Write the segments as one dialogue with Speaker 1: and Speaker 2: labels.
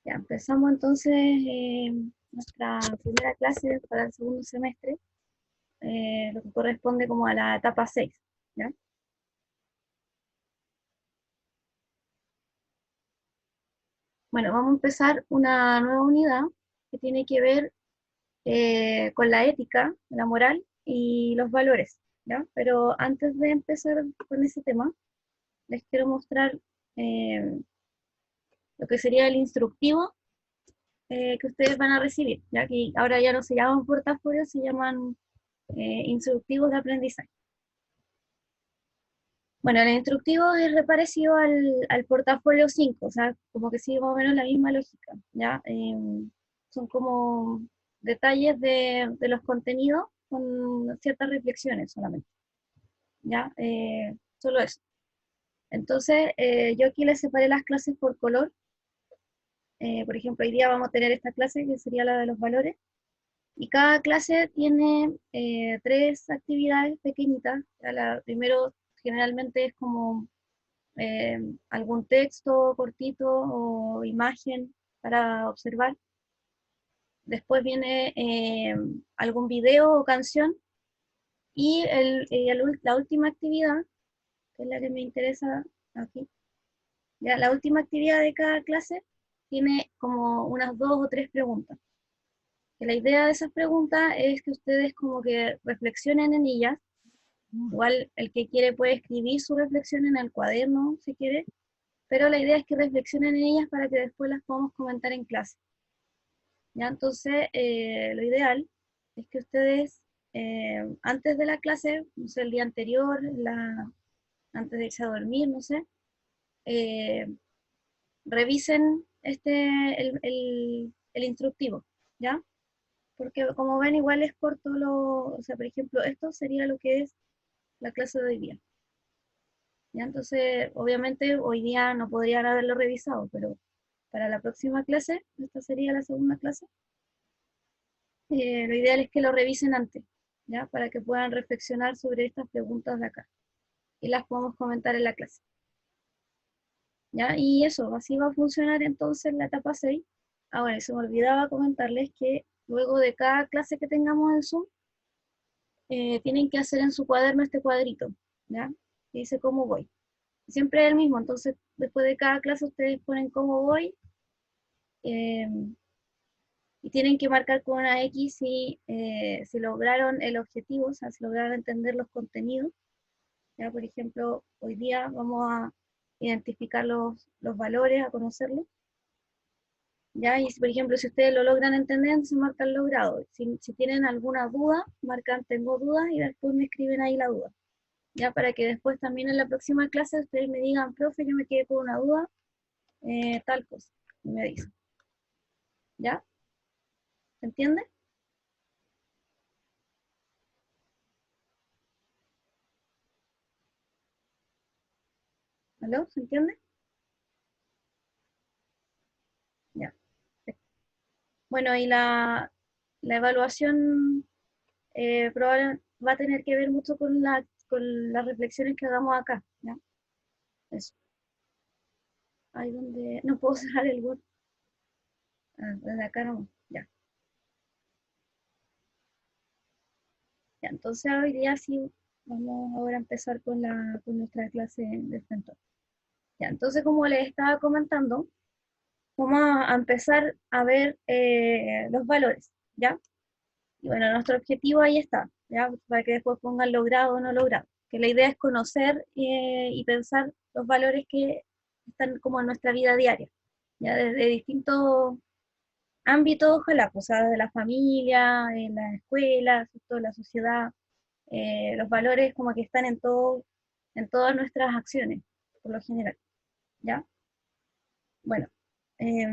Speaker 1: Ya empezamos entonces nuestra primera clase para el segundo semestre, lo que corresponde como a la etapa 6, ¿ya? Bueno, vamos a empezar una nueva unidad que tiene que ver con la ética, la moral y los valores, ¿ya? Pero antes de empezar con ese tema, les quiero mostrar eh, lo que sería el instructivo que ustedes van a recibir, ya que ahora ya no se llaman portafolios, se llaman instructivos de aprendizaje. Bueno, el instructivo es reparecido al portafolio 5, o sea, como que sigue más o menos la misma lógica, ¿ya? Son como detalles de los contenidos con ciertas reflexiones solamente, ¿ya? Solo eso. Entonces, yo aquí les separé las clases por color. Por ejemplo, hoy día vamos a tener esta clase que sería la de los valores. Y cada clase tiene tres actividades pequeñitas. Primero, generalmente es como algún texto cortito o imagen para observar. Después viene algún video o canción. Y la última actividad, que es la que me interesa aquí, ya la última actividad de cada clase tiene como unas 2 o 3 preguntas. Que la idea de esas preguntas es que ustedes como que reflexionen en ellas. Igual el que quiere puede escribir su reflexión en el cuaderno si quiere, pero la idea es que reflexionen en ellas para que después las podamos comentar en clase. ¿Ya? Entonces, lo ideal es que ustedes, antes de la clase, no sé, el día anterior, antes de irse a dormir, no sé, eh, revisen el instructivo, ¿ya? Porque como ven, igual es corto o sea, por ejemplo, esto sería lo que es la clase de hoy día. ¿Ya? Entonces, obviamente, hoy día no podrían haberlo revisado, pero para la próxima clase, esta sería la segunda clase, lo ideal es que lo revisen antes, ¿ya? Para que puedan reflexionar sobre estas preguntas de acá y las podemos comentar en la clase. ¿Ya? Y eso, así va a funcionar entonces la etapa 6. Ah, bueno, se me olvidaba comentarles que luego de cada clase que tengamos en Zoom, tienen que hacer en su cuaderno este cuadrito, ¿ya? Que dice cómo voy. Siempre es el mismo, entonces después de cada clase ustedes ponen cómo voy, eh, y tienen que marcar con una X si lograron el objetivo, o sea, si lograron entender los contenidos. Ya, por ejemplo, hoy día vamos a identificar los valores, a conocerlos. Ya, y por ejemplo, si ustedes lo logran entender, se marcan logrado. Si tienen alguna duda, marcan tengo dudas y después me escriben ahí la duda. Ya, para que después también en la próxima clase ustedes me digan, profe, yo me quedé con una duda, tal cosa. Y me dicen, ¿ya? ¿Se entiende? ¿Aló? ¿Se entiende? Ya. Bueno, y la evaluación probablemente va a tener que ver mucho con las reflexiones que hagamos acá, ¿ya? Eso. Ahí donde no puedo cerrar el Word. Ah, desde acá no. Ya. Ya, entonces hoy día sí vamos ahora a empezar con nuestra clase de frente. Ya, entonces como les estaba comentando, vamos a empezar a ver los valores, ¿ya? Y bueno, nuestro objetivo ahí está, ¿ya? Para que después pongan logrado o no logrado. Que la idea es conocer y pensar los valores que están como en nuestra vida diaria, ya desde distintos ámbitos, ojalá, pues, o sea, de la familia, en la escuela, ¿cierto? La sociedad, los valores como que están en todas nuestras acciones, por lo general, ¿ya? Bueno, eh,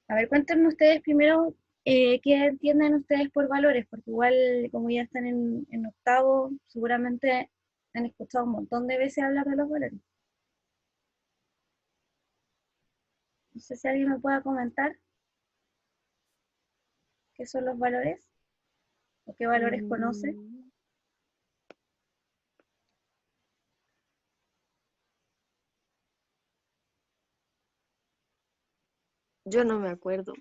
Speaker 1: a ver, cuéntenme ustedes primero qué entienden ustedes por valores, porque igual como ya están en octavo, seguramente han escuchado un montón de veces hablar de los valores. No sé si alguien me pueda comentar qué son los valores o qué valores conoce.
Speaker 2: Yo no me acuerdo.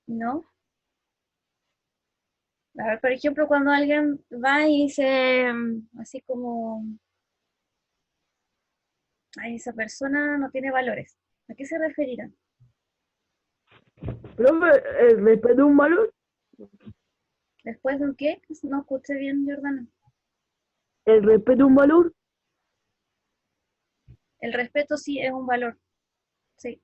Speaker 1: ¿No? A ver, por ejemplo, cuando alguien va y dice, así como, ay, esa persona no tiene valores, ¿a qué se referirá?
Speaker 3: Profe, ¿el respeto es un valor?
Speaker 1: ¿Después de un qué? No escuché bien, Jordana.
Speaker 3: ¿El respeto es un valor?
Speaker 1: El respeto sí es un valor, sí.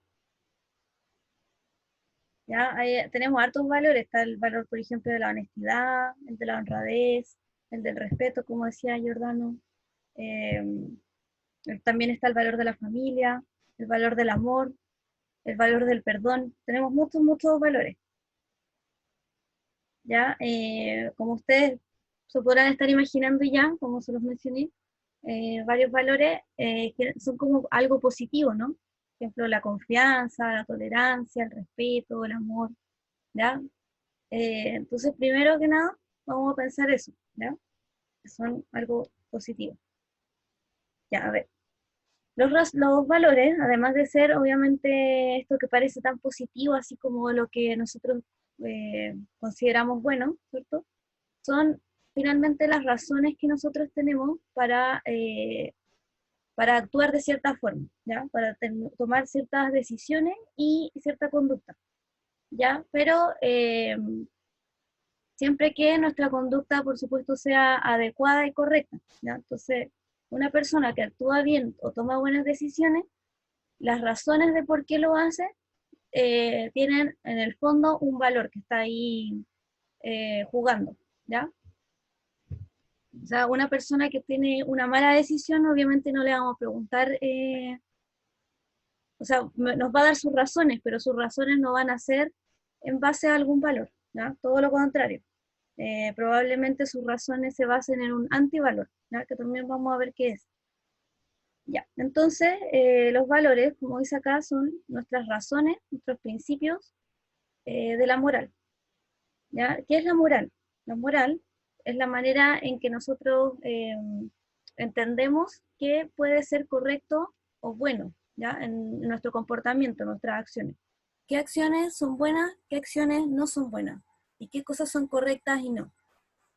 Speaker 1: Ya, tenemos hartos valores, está el valor, por ejemplo, de la honestidad, el de la honradez, el del respeto, como decía Giordano. Eh, También está el valor de la familia, el valor del amor, el valor del perdón. Tenemos muchos, muchos valores. Ya, como ustedes se podrán estar imaginando ya, como se los mencioné, varios valores que son como algo positivo, ¿no? Por ejemplo, la confianza, la tolerancia, el respeto, el amor, ¿ya? Entonces, primero que nada, vamos a pensar eso, ¿ya? Que son algo positivo. Ya, a ver. Los valores, además de ser obviamente esto que parece tan positivo, así como lo que nosotros consideramos bueno, ¿cierto? Son finalmente las razones que nosotros tenemos para actuar de cierta forma, ¿ya? Para tomar ciertas decisiones y cierta conducta, ¿ya? Pero siempre que nuestra conducta, por supuesto, sea adecuada y correcta, ¿ya? Entonces, una persona que actúa bien o toma buenas decisiones, las razones de por qué lo hace tienen en el fondo un valor que está ahí jugando, ¿ya? O sea, una persona que tiene una mala decisión, obviamente no le vamos a preguntar, o sea, nos va a dar sus razones, pero sus razones no van a ser en base a algún valor, ¿ya? Todo lo contrario. Probablemente sus razones se basen en un antivalor, ¿ya? Que también vamos a ver qué es. Ya, entonces los valores, como dice acá, son nuestras razones, nuestros principios de la moral. ¿Ya? ¿Qué es la moral? La moral es la manera en que nosotros entendemos qué puede ser correcto o bueno, ¿ya? En nuestro comportamiento, en nuestras acciones. ¿Qué acciones son buenas? ¿Qué acciones no son buenas? ¿Y qué cosas son correctas y no?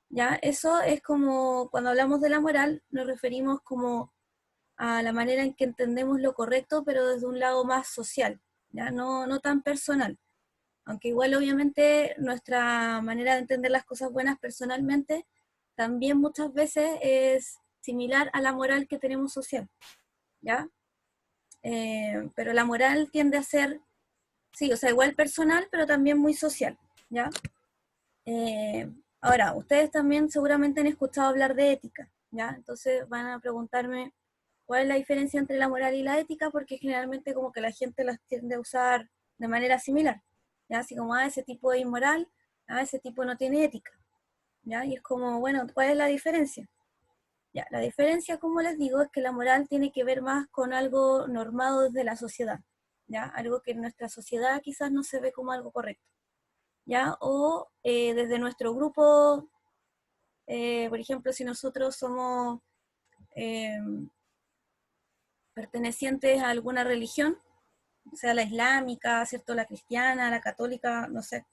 Speaker 1: ¿Ya? Eso es como, cuando hablamos de la moral, nos referimos como a la manera en que entendemos lo correcto, pero desde un lado más social, ¿ya? No, no tan personal. Aunque igual obviamente nuestra manera de entender las cosas buenas personalmente también muchas veces es similar a la moral que tenemos social, ¿ya? Pero la moral tiende a ser, sí, o sea, igual personal, pero también muy social, ¿ya? Ahora, ustedes también seguramente han escuchado hablar de ética, ¿ya? Entonces van a preguntarme cuál es la diferencia entre la moral y la ética, porque generalmente como que la gente las tiende a usar de manera similar, ¿ya? Así como, ese tipo es inmoral, ese tipo no tiene ética, ¿ya? Y es como, bueno, ¿cuál es la diferencia? Ya, la diferencia, como les digo, es que la moral tiene que ver más con algo normado desde la sociedad, ¿ya? Algo que en nuestra sociedad quizás no se ve como algo correcto, ¿ya? O desde nuestro grupo, por ejemplo, si nosotros somos eh, pertenecientes a alguna religión, sea la islámica, ¿cierto? La cristiana, la católica, no sé,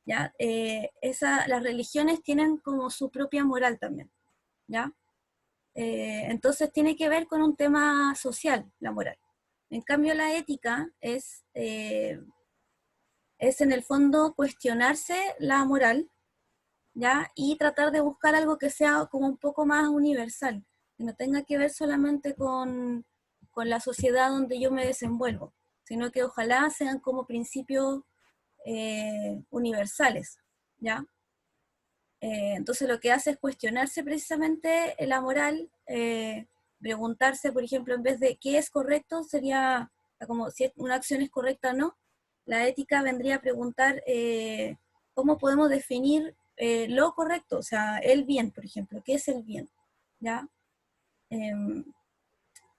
Speaker 1: ¿ya? Las religiones tienen como su propia moral también, ¿ya? Entonces tiene que ver con un tema social, la moral. En cambio, la ética es en el fondo cuestionarse la moral, ¿ya? Y tratar de buscar algo que sea como un poco más universal, que no tenga que ver solamente con la sociedad donde yo me desenvuelvo, sino que ojalá sean como principios universales, ¿ya? Entonces lo que hace es cuestionarse precisamente la moral, preguntarse, por ejemplo, en vez de qué es correcto, sería como si una acción es correcta o no. La ética vendría a preguntar cómo podemos definir lo correcto, o sea, el bien, por ejemplo, ¿qué es el bien? ¿Ya? Eh,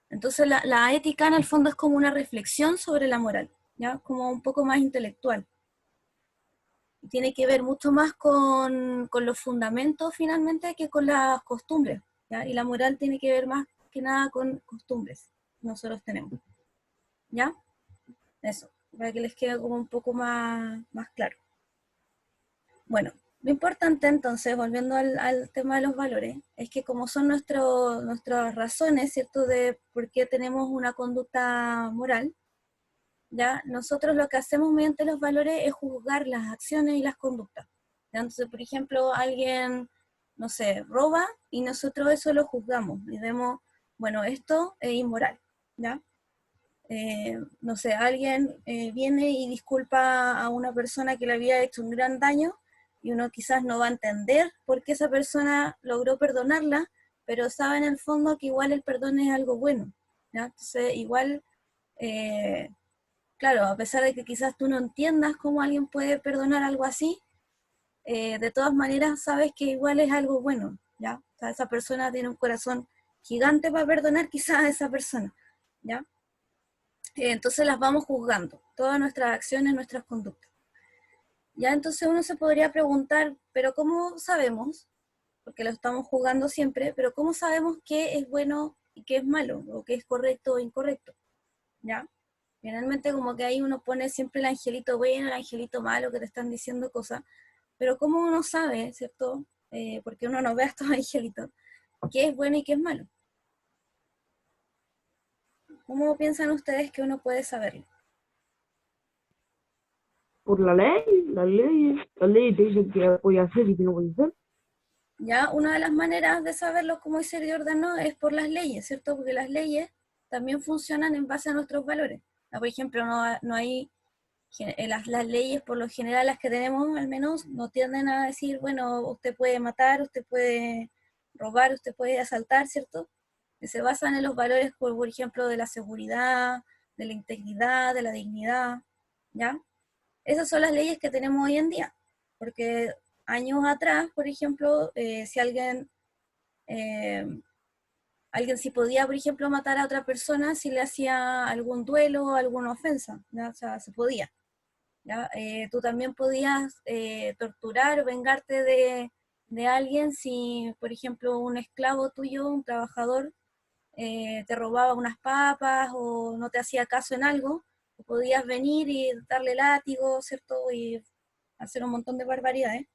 Speaker 1: entonces la ética en el fondo es como una reflexión sobre la moral, ¿ya? Como un poco más intelectual. Tiene que ver mucho más con los fundamentos finalmente que con las costumbres, ¿ya? Y la moral tiene que ver más que nada con costumbres que nosotros tenemos, ¿ya? Eso. para que les quede como un poco más claro. Bueno, lo importante entonces, volviendo al tema de los valores, es que como son nuestras razones, ¿cierto?, de por qué tenemos una conducta moral, ¿ya? Nosotros lo que hacemos mediante los valores es juzgar las acciones y las conductas. ¿Ya? Entonces, por ejemplo, alguien, no sé, roba y nosotros eso lo juzgamos y vemos, bueno, esto es inmoral, ¿ya? No sé, alguien viene y disculpa a una persona que le había hecho un gran daño y uno quizás no va a entender por qué esa persona logró perdonarla, pero sabe en el fondo que igual el perdón es algo bueno, ¿ya? Entonces, igual, eh, claro, a pesar de que quizás tú no entiendas cómo alguien puede perdonar algo así, de todas maneras sabes que igual es algo bueno, ¿ya? O sea, esa persona tiene un corazón gigante para perdonar quizás a esa persona, ¿ya? Entonces las vamos juzgando, todas nuestras acciones, nuestras conductas. Ya entonces uno se podría preguntar, pero ¿cómo sabemos? Porque lo estamos juzgando siempre, pero ¿cómo sabemos qué es bueno y qué es malo? O qué es correcto o incorrecto, ¿ya? Generalmente como que ahí uno pone siempre el angelito bueno, el angelito malo, que te están diciendo cosas, pero ¿cómo uno sabe, cierto? Porque uno no ve a estos angelitos, qué es bueno y qué es malo. ¿Cómo piensan ustedes que uno puede saberlo?
Speaker 3: Por la ley, las leyes te dicen que voy a hacer y que no voy a hacer.
Speaker 1: Ya, una de las maneras de saberlo como dice el ordenó es por las leyes, ¿cierto? Porque las leyes también funcionan en base a nuestros valores. Por ejemplo, no hay, las leyes por lo general, las que tenemos al menos, no tienden a decir, bueno, usted puede matar, usted puede robar, usted puede asaltar, ¿cierto? Que se basan en los valores, por ejemplo, de la seguridad, de la integridad, de la dignidad, ¿ya? Esas son las leyes que tenemos hoy en día, porque años atrás, por ejemplo, si eh, alguien sí podía, por ejemplo, matar a otra persona si le hacía algún duelo o alguna ofensa, ¿ya? O sea, se podía, ¿ya? Tú también podías torturar o vengarte de alguien si, por ejemplo, un esclavo tuyo, un trabajador, te robaba unas papas o no te hacía caso en algo, podías venir y darle látigo, ¿cierto? Y hacer un montón de barbaridades.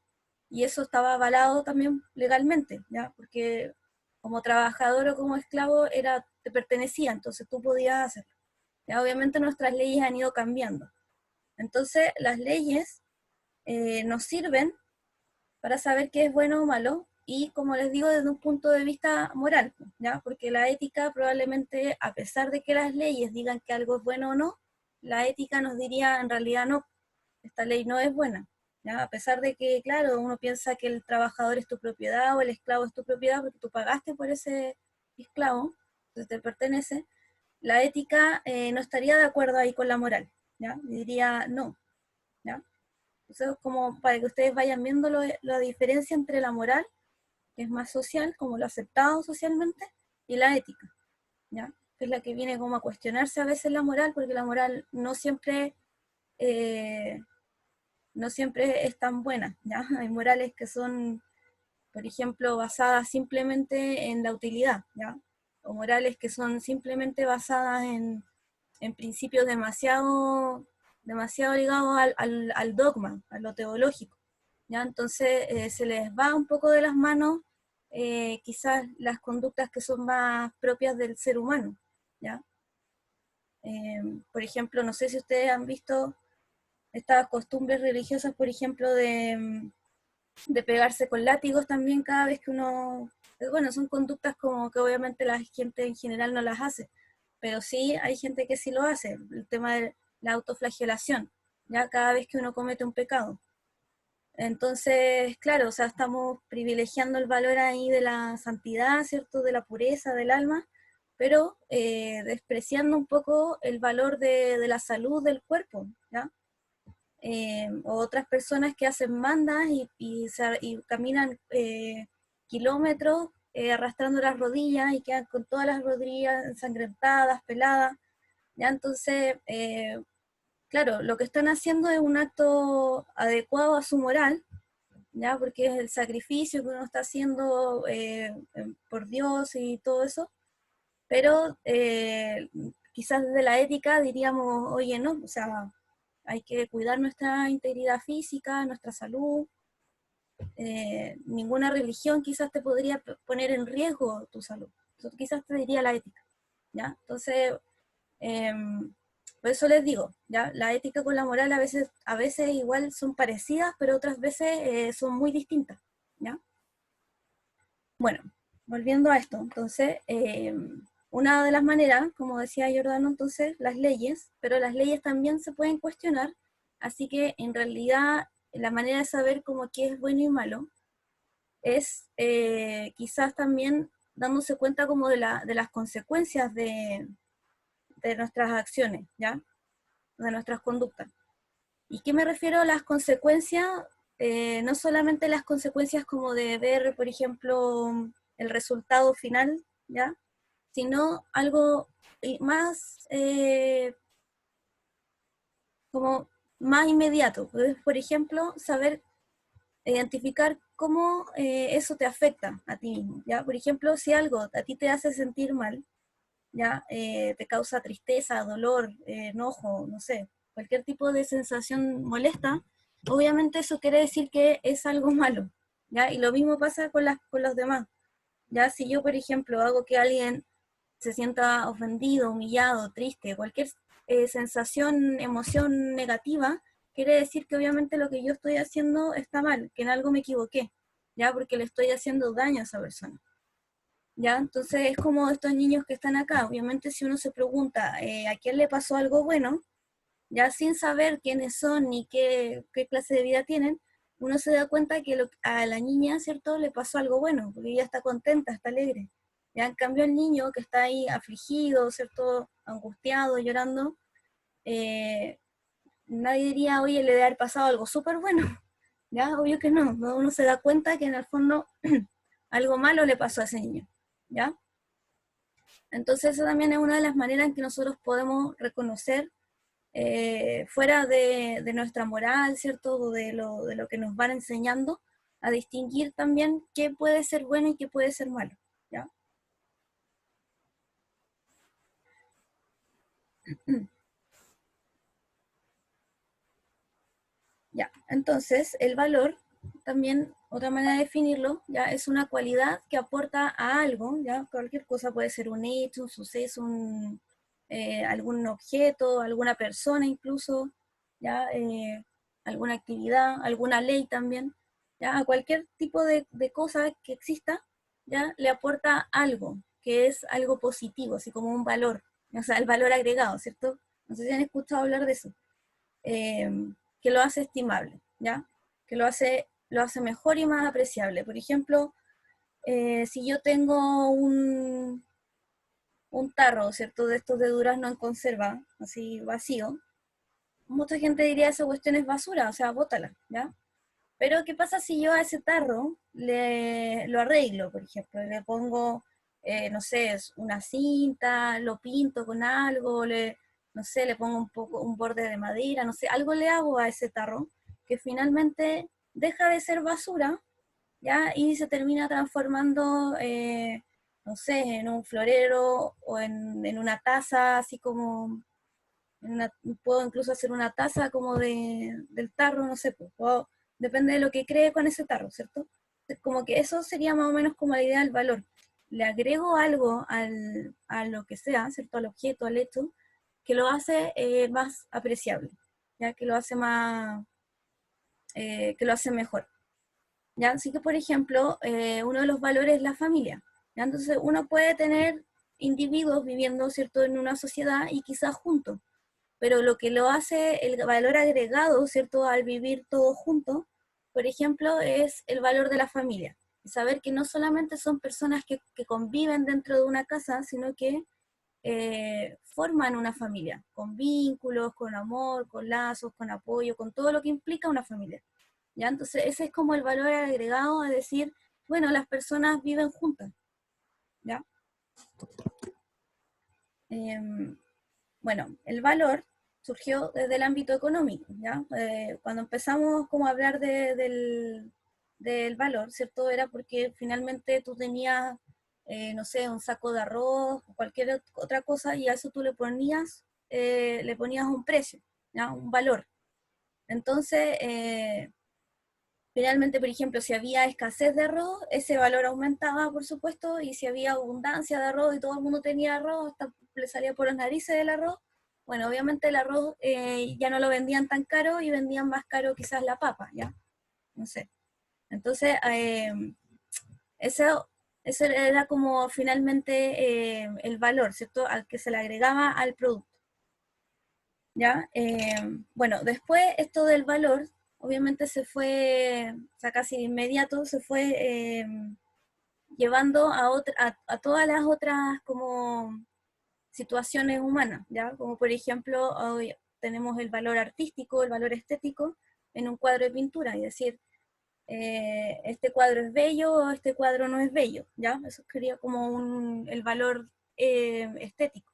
Speaker 1: Y eso estaba avalado también legalmente, ¿ya? Porque como trabajador o como esclavo te pertenecía, entonces tú podías hacerlo. ¿Ya? Obviamente nuestras leyes han ido cambiando. Entonces las leyes nos sirven para saber qué es bueno o malo, y como les digo, desde un punto de vista moral, ¿ya? Porque la ética probablemente, a pesar de que las leyes digan que algo es bueno o no, la ética nos diría en realidad no, esta ley no es buena, ¿ya? A pesar de que, claro, uno piensa que el trabajador es tu propiedad o el esclavo es tu propiedad porque tú pagaste por ese esclavo, entonces te pertenece, la ética no estaría de acuerdo ahí con la moral, ¿ya? Y diría no, ¿ya? Eso es como para que ustedes vayan viendo la diferencia entre la moral, que es más social, como lo aceptado socialmente, y la ética, ¿ya? Que es la que viene como a cuestionarse a veces la moral, porque la moral eh, no siempre es tan buena, ¿ya? Hay morales que son, por ejemplo, basadas simplemente en la utilidad, ¿ya? O morales que son simplemente basadas en principios demasiado ligados al dogma, a lo teológico, ¿ya? Entonces se les va un poco de las manos quizás las conductas que son más propias del ser humano, ¿ya? Por ejemplo, no sé si ustedes han visto estas costumbres religiosas, por ejemplo, de pegarse con látigos también cada vez que uno, bueno, son conductas como que obviamente la gente en general no las hace, pero sí hay gente que sí lo hace, el tema de la autoflagelación, ya cada vez que uno comete un pecado. Entonces, claro, o sea, estamos privilegiando el valor ahí de la santidad, ¿cierto? De la pureza del alma, pero despreciando un poco el valor de la salud del cuerpo, ¿ya? O otras personas que hacen mandas y caminan kilómetros arrastrando las rodillas y quedan con todas las rodillas ensangrentadas, peladas, ¿ya? Entonces, claro, lo que están haciendo es un acto adecuado a su moral, ¿ya? Porque es el sacrificio que uno está haciendo por Dios y todo eso, pero quizás desde la ética diríamos, oye, no, o sea, hay que cuidar nuestra integridad física, nuestra salud. Ninguna religión quizás te podría poner en riesgo tu salud. Eso quizás te diría la ética, ¿ya? Entonces, por eso les digo, ¿ya? La ética con la moral a veces igual son parecidas, pero otras veces son muy distintas, ¿ya? Bueno, volviendo a esto, entonces, una de las maneras, como decía Giordano, entonces, las leyes, pero las leyes también se pueden cuestionar, así que en realidad la manera de saber como qué es bueno y malo es quizás también dándose cuenta como de las consecuencias de nuestras acciones, ¿ya? De nuestras conductas. ¿Y qué me refiero a las consecuencias? No solamente las consecuencias como de ver, por ejemplo, el resultado final, ¿ya? Sino algo más, como más inmediato. Puedes, por ejemplo, saber identificar cómo eso te afecta a ti mismo, ¿ya? Por ejemplo, si algo a ti te hace sentir mal, ¿ya? Te causa tristeza, dolor, enojo, no sé, cualquier tipo de sensación molesta, obviamente eso quiere decir que es algo malo, ¿ya? Y lo mismo pasa con los demás, ¿ya? Si yo, por ejemplo, hago que alguien se sienta ofendido, humillado, triste, cualquier sensación, emoción negativa, quiere decir que obviamente lo que yo estoy haciendo está mal, que en algo me equivoqué, ¿ya? Porque le estoy haciendo daño a esa persona. ¿Ya? Entonces es como estos niños que están acá. Obviamente si uno se pregunta a quién le pasó algo bueno, ya sin saber quiénes son ni qué clase de vida tienen, uno se da cuenta que a la niña, ¿cierto?, le pasó algo bueno, porque ella está contenta, está alegre. Ya en cambio el niño que está ahí afligido, ¿cierto?, angustiado, llorando, eh, nadie diría, oye, le debe haber pasado algo súper bueno. Ya, obvio que no, uno se da cuenta que en el fondo algo malo le pasó a ese niño, ¿ya? Entonces eso también es una de las maneras en que nosotros podemos reconocer fuera de nuestra moral, ¿cierto? O de lo que nos van enseñando, a distinguir también qué puede ser bueno y qué puede ser malo, ¿ya? Ya, entonces el valor, también otra manera de definirlo, ya es una cualidad que aporta a algo, ya cualquier cosa puede ser un hecho, un suceso, algún objeto, alguna persona incluso, ya alguna actividad, alguna ley también, ya a cualquier tipo de cosa que exista, ya le aporta algo, que es algo positivo, así como un valor, o sea, el valor agregado, ¿cierto? No sé si han escuchado hablar de eso. Eh, que lo hace estimable, ¿ya? Que lo hace mejor y más apreciable. Por ejemplo, si yo tengo un tarro, ¿cierto? De estos de durazno en conserva, así vacío, mucha gente diría esa cuestión es basura, o sea, bótala, ¿ya? Pero ¿qué pasa si yo a ese tarro lo arreglo, por ejemplo? Le pongo, no sé, una cinta, lo pinto con algo, no sé, le pongo un borde de madera, no sé, algo le hago a ese tarro que finalmente deja de ser basura, ¿ya? Y se termina transformando, no sé, en un florero o en una taza, así como, puedo incluso hacer una taza como del tarro, no sé, pues, depende de lo que cree con ese tarro, ¿cierto? Como que eso sería más o menos como la idea del valor. Le agrego algo a lo que sea, ¿cierto? Al objeto, al hecho, que lo hace más apreciable, ya que lo hace más, que lo hace mejor. ¿Ya? Así que, por ejemplo, uno de los valores es la familia. ¿Ya? Entonces, uno puede tener individuos viviendo, ¿cierto?, en una sociedad y quizás juntos, pero lo que lo hace el valor agregado, ¿cierto?, al vivir todos juntos, por ejemplo, es el valor de la familia. Y saber que no solamente son personas que conviven dentro de una casa, sino que forman una familia, con vínculos, con amor, con lazos, con apoyo, con todo lo que implica una familia. ¿Ya? Entonces ese es como el valor agregado a decir, bueno, las personas viven juntas, ¿ya? Eh, bueno, el valor surgió desde el ámbito económico, ¿ya? Cuando empezamos como a hablar del valor, ¿cierto? Era porque finalmente tú tenías, no sé, un saco de arroz o cualquier otra cosa y a eso tú le ponías un precio, ¿ya? Un valor. Entonces, finalmente, por ejemplo, si había escasez de arroz, ese valor aumentaba, por supuesto, y si había abundancia de arroz y todo el mundo tenía arroz, hasta le salía por las narices el arroz, bueno, obviamente el arroz ya no lo vendían tan caro y vendían más caro quizás la papa, ¿ya? No sé. Entonces, eso, eso era como finalmente el valor, ¿cierto? Al que se le agregaba al producto. ¿Ya? Bueno, después esto del valor, obviamente se fue, o sea, casi de inmediato se fue llevando a todas las otras como situaciones humanas, ¿ya? Como por ejemplo, hoy tenemos el valor artístico, el valor estético en un cuadro de pintura, es decir, este cuadro es bello o este cuadro no es bello, ¿ya? Eso sería como el valor estético.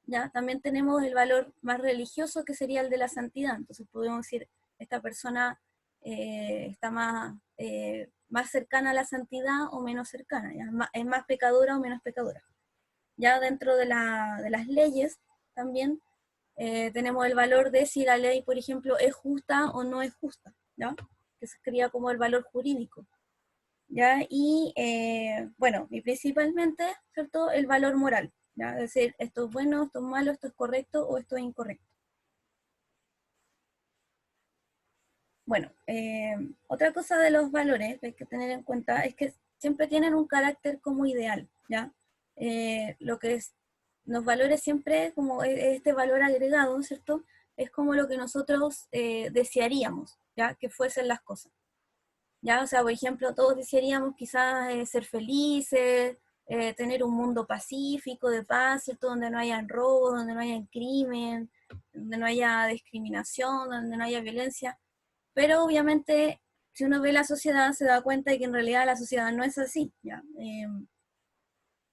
Speaker 1: ¿Ya? También tenemos el valor más religioso que sería el de la santidad. Entonces podemos decir, esta persona está más cercana a la santidad o menos cercana, ¿ya? Es más pecadora o menos pecadora. Ya dentro de las leyes también tenemos el valor de si la ley, por ejemplo, es justa o no es justa, ¿ya? Que sería como el valor jurídico. ¿Ya? Y bueno, y principalmente, ¿cierto? El valor moral, ¿ya? Es decir, esto es bueno, esto es malo, esto es correcto o esto es incorrecto. Bueno, otra cosa de los valores que hay que tener en cuenta es que siempre tienen un carácter como ideal, ¿ya? Lo que es, los valores siempre, como este valor agregado, ¿cierto? Es como lo que nosotros desearíamos, ¿ya? Que fuesen las cosas. ¿Ya? O sea, por ejemplo, todos desearíamos quizás ser felices, tener un mundo pacífico, de paz, ¿cierto? Donde no haya robo, donde no haya crimen, donde no haya discriminación, donde no haya violencia. Pero obviamente, si uno ve la sociedad, se da cuenta de que en realidad la sociedad no es así, ¿ya?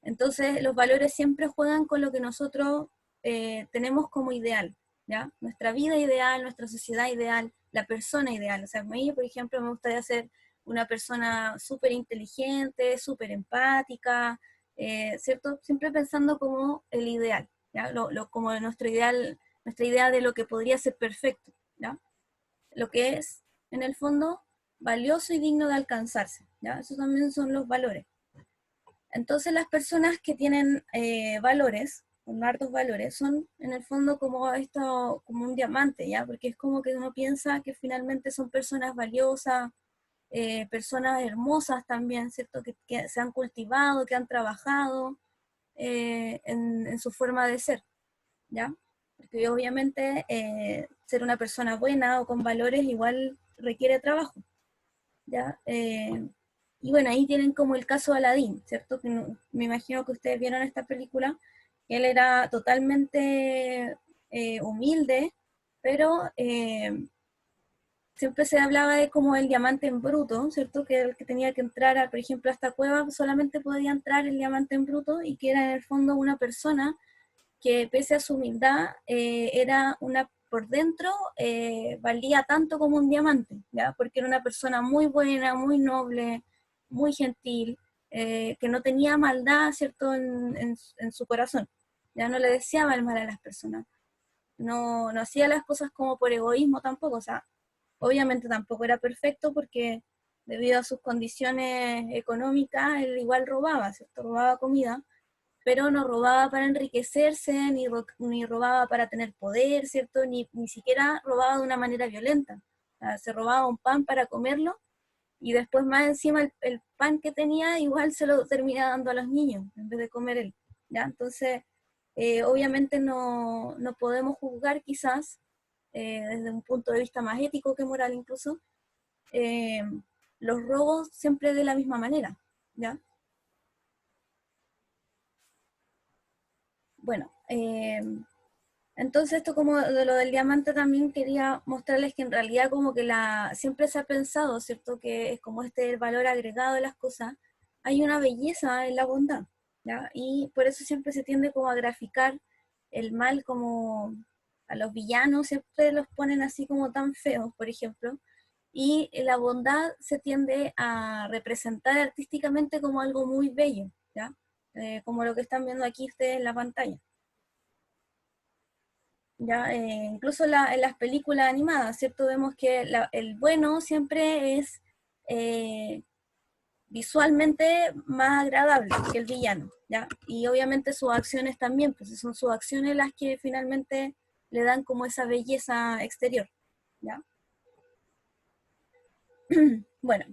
Speaker 1: Entonces, los valores siempre juegan con lo que nosotros tenemos como ideal, ¿ya? Nuestra vida ideal, nuestra sociedad ideal, la persona ideal. O sea, a mí, por ejemplo, me gustaría ser una persona súper inteligente, súper empática, ¿cierto? Siempre pensando como el ideal, ¿ya? Como nuestra idea de lo que podría ser perfecto, ¿ya? Lo que es, en el fondo, valioso y digno de alcanzarse, ¿ya? Esos también son los valores. Entonces las personas que tienen valores, con hartos valores, son en el fondo como esto, como un diamante, ¿ya? Porque es como que uno piensa que finalmente son personas valiosas, personas hermosas también, ¿cierto? Que se han cultivado, que han trabajado en su forma de ser, ¿ya? Porque obviamente ser una persona buena o con valores igual requiere trabajo, ¿ya? Y bueno, ahí tienen como el caso de Aladdin, ¿cierto? Que me imagino que ustedes vieron esta película, que él era totalmente humilde, pero siempre se hablaba de como el diamante en bruto, ¿cierto? Que el que tenía que entrar, por ejemplo, a esta cueva solamente podía entrar el diamante en bruto y que era en el fondo una persona que pese a su humildad era una por dentro valía tanto como un diamante, ¿ya? Porque era una persona muy buena, muy noble, muy gentil, que no tenía maldad, ¿cierto?, en su corazón. Ya no le deseaba el mal a las personas. No, no hacía las cosas como por egoísmo tampoco, o sea, obviamente tampoco era perfecto porque debido a sus condiciones económicas, él igual robaba, ¿cierto? Robaba comida, pero no robaba para enriquecerse, ni robaba para tener poder, ¿cierto? Ni siquiera robaba de una manera violenta. O sea, se robaba un pan para comerlo y después más encima el pan que tenía igual se lo termina dando a los niños en vez de comer él, ¿ya? Entonces, obviamente no podemos juzgar quizás desde un punto de vista más ético que moral incluso, eh, los robos siempre de la misma manera, ¿ya? Bueno, entonces esto como de lo del diamante también quería mostrarles que en realidad como que siempre se ha pensado, ¿cierto? Que es como el valor agregado de las cosas, hay una belleza en la bondad, ¿ya? Y por eso siempre se tiende como a graficar el mal como a los villanos, siempre los ponen así como tan feos, por ejemplo, y la bondad se tiende a representar artísticamente como algo muy bello, ¿ya? Como lo que están viendo aquí ustedes en la pantalla. ¿ya? Incluso en las películas animadas, ¿cierto? Vemos que el bueno siempre es visualmente más agradable que el villano, ¿ya? Y obviamente sus acciones también, pues son sus acciones las que finalmente le dan como esa belleza exterior, ¿ya? Bueno,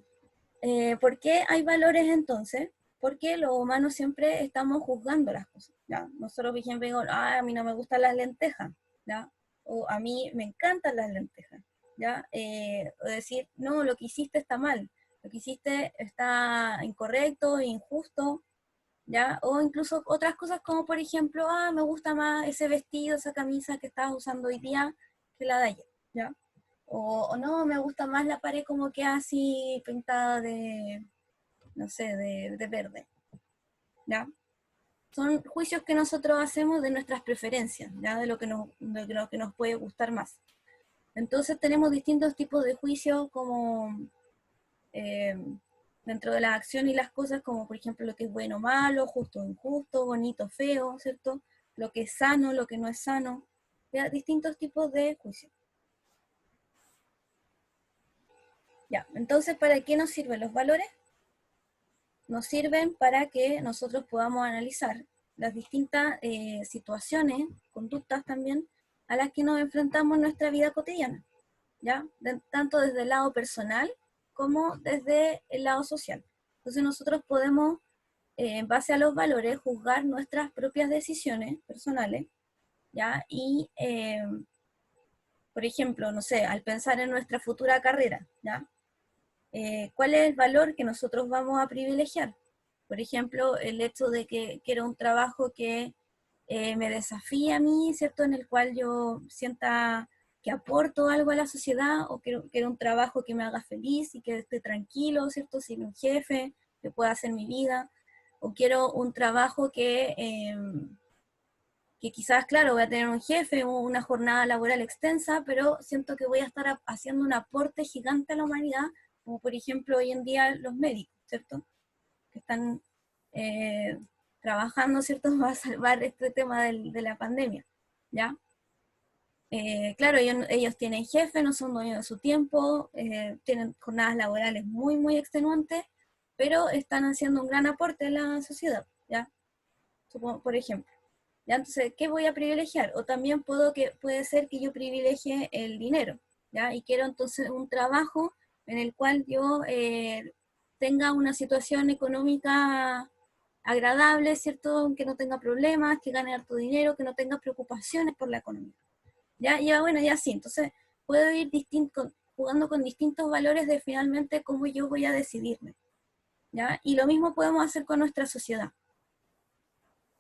Speaker 1: ¿por qué hay valores entonces? Porque los humanos siempre estamos juzgando las cosas, ¿ya? Nosotros, por ejemplo, digo, a mí no me gustan las lentejas, ¿ya? O a mí me encantan las lentejas, ¿ya? O decir, no, lo que hiciste está mal, lo que hiciste está incorrecto, injusto, ¿ya? O incluso otras cosas como, por ejemplo, me gusta más ese vestido, esa camisa que estabas usando hoy día que la de ayer, ¿ya? O no, me gusta más la pared como que así pintada de, no sé, de verde, ¿ya? Son juicios que nosotros hacemos de nuestras preferencias, ¿ya? De lo que nos puede gustar más. Entonces tenemos distintos tipos de juicios como eh, dentro de la acción y las cosas, como por ejemplo lo que es bueno, malo, justo, injusto, bonito, feo, ¿cierto? Lo que es sano, lo que no es sano, ¿ya? Distintos tipos de juicios. Ya, entonces, ¿para qué nos sirven los valores? Nos sirven para que nosotros podamos analizar las distintas situaciones, conductas también, a las que nos enfrentamos en nuestra vida cotidiana, ¿ya? Tanto desde el lado personal como desde el lado social. Entonces nosotros podemos, en base a los valores, juzgar nuestras propias decisiones personales, ¿ya? Y, por ejemplo, no sé, al pensar en nuestra futura carrera, ¿ya? ¿Cuál es el valor que nosotros vamos a privilegiar? Por ejemplo, el hecho de que quiero un trabajo que me desafíe a mí, ¿cierto? En el cual yo sienta que aporto algo a la sociedad, o quiero un trabajo que me haga feliz y que esté tranquilo, ¿cierto? Sin un jefe, que pueda hacer mi vida, o quiero un trabajo que quizás, claro, voy a tener un jefe, una jornada laboral extensa, pero siento que voy a estar haciendo un aporte gigante a la humanidad, como por ejemplo hoy en día los médicos, ¿cierto? Que están eh, trabajando, ¿cierto?, para salvar este tema de la pandemia, ¿ya? Claro, ellos tienen jefe, no son dueños de su tiempo, tienen jornadas laborales muy, muy extenuantes, pero están haciendo un gran aporte a la sociedad, ¿ya? Supongo, por ejemplo. ¿Ya? Entonces, ¿qué voy a privilegiar? O también puede ser que yo privilegie el dinero, ¿ya? Y quiero entonces un trabajo en el cual yo tenga una situación económica agradable, ¿cierto? Que no tenga problemas, que gane harto dinero, que no tenga preocupaciones por la economía. ¿Ya? Y bueno, ya sí, entonces puedo ir jugando con distintos valores de finalmente cómo yo voy a decidirme, ¿ya? Y lo mismo podemos hacer con nuestra sociedad.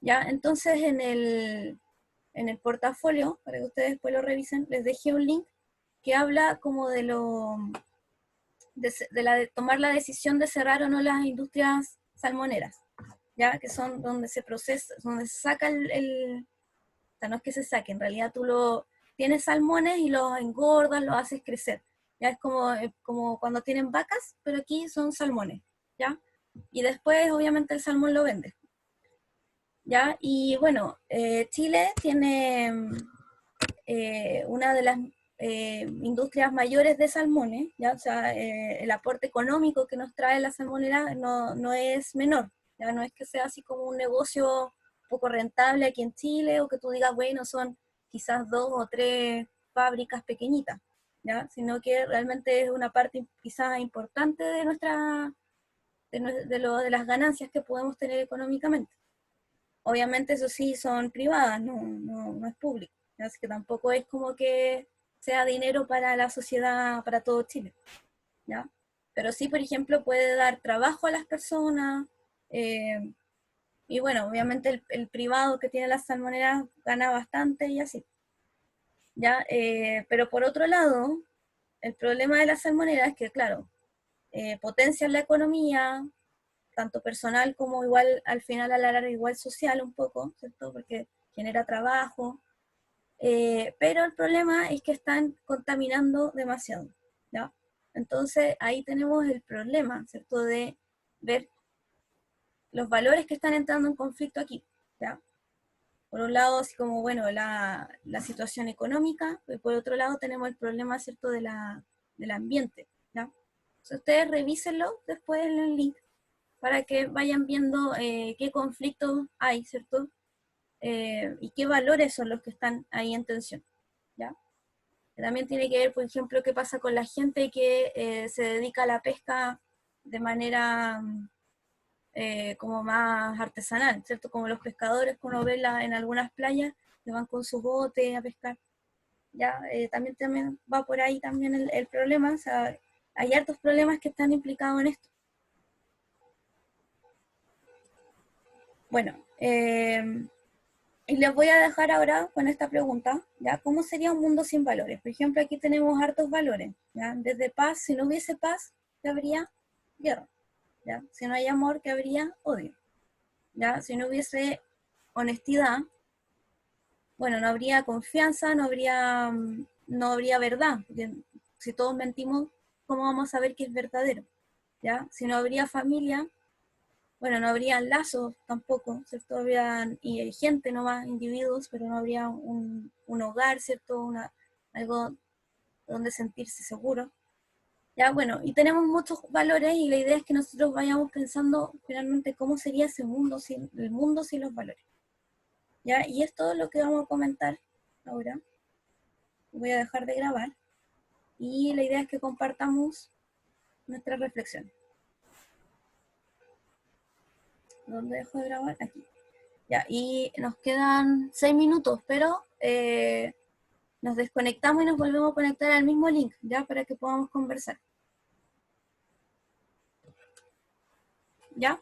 Speaker 1: ¿Ya? Entonces en el portafolio, para que ustedes después lo revisen, les dejé un link que habla como de tomar la decisión de cerrar o no las industrias salmoneras, ¿ya? Que son donde se procesa, donde se saca o sea, no es que se saque, en realidad tienes salmones y los engordas, los haces crecer, ya es como cuando tienen vacas, pero aquí son salmones, ¿ya? Y después obviamente el salmón lo vende. ¿Ya? Y bueno, Chile tiene una de las industrias mayores de salmones, ¿ya? O sea, el aporte económico que nos trae la salmonera no es menor, ¿ya? No es que sea así como un negocio poco rentable aquí en Chile, o que tú digas, bueno, son quizás 2 o 3 fábricas pequeñitas, ¿ya? Sino que realmente es una parte quizás importante de de las ganancias que podemos tener económicamente. Obviamente eso sí son privadas, no es público, así que tampoco es como que sea dinero para la sociedad, para todo Chile, ¿ya? Pero sí, por ejemplo, puede dar trabajo a las personas, eh, y bueno, obviamente el privado que tiene las salmoneras gana bastante y así, ¿ya? Pero por otro lado, el problema de las salmoneras es que, claro, potencian la economía, tanto personal como igual al final a la larga igual social un poco, ¿cierto? Porque genera trabajo, pero el problema es que están contaminando demasiado, ¿ya? Entonces ahí tenemos el problema, ¿cierto? De ver los valores que están entrando en conflicto aquí, ¿ya? Por un lado, así como, bueno, la situación económica, y por otro lado tenemos el problema, ¿cierto?, del ambiente, ¿ya? Entonces, ustedes revísenlo después en el link para que vayan viendo qué conflictos hay, ¿cierto? Y qué valores son los que están ahí en tensión, ¿ya? También tiene que ver, por ejemplo, qué pasa con la gente que se dedica a la pesca de manera como más artesanal, ¿cierto? Como los pescadores que uno ve en algunas playas, que van con su bote a pescar. Ya, también va por ahí también el problema, o sea, hay hartos problemas que están implicados en esto. Bueno, y les voy a dejar ahora con esta pregunta, ¿ya? ¿Cómo sería un mundo sin valores? Por ejemplo, aquí tenemos hartos valores, ¿ya? Desde paz, si no hubiese paz, ¿qué habría? Guerra, ¿ya? Si no hay amor, ¿qué habría? Odio, ¿ya? Si no hubiese honestidad, bueno, no habría confianza, no habría verdad, porque si todos mentimos, ¿cómo vamos a saber que es verdadero? ¿Ya? Si no habría familia, bueno, no habría lazos tampoco, ¿cierto? Habría gente nomás, individuos, pero no habría un hogar, ¿cierto? Algo donde sentirse seguro. Ya, bueno, y tenemos muchos valores y la idea es que nosotros vayamos pensando finalmente cómo sería ese mundo sin el mundo sin los valores. ¿Ya? Y es todo lo que vamos a comentar ahora. Voy a dejar de grabar y la idea es que compartamos nuestra reflexión. ¿Dónde dejo de grabar? Aquí. Ya, y nos quedan 6 minutos, pero nos desconectamos y nos volvemos a conectar al mismo link, ya, para que podamos conversar. ¿Ya?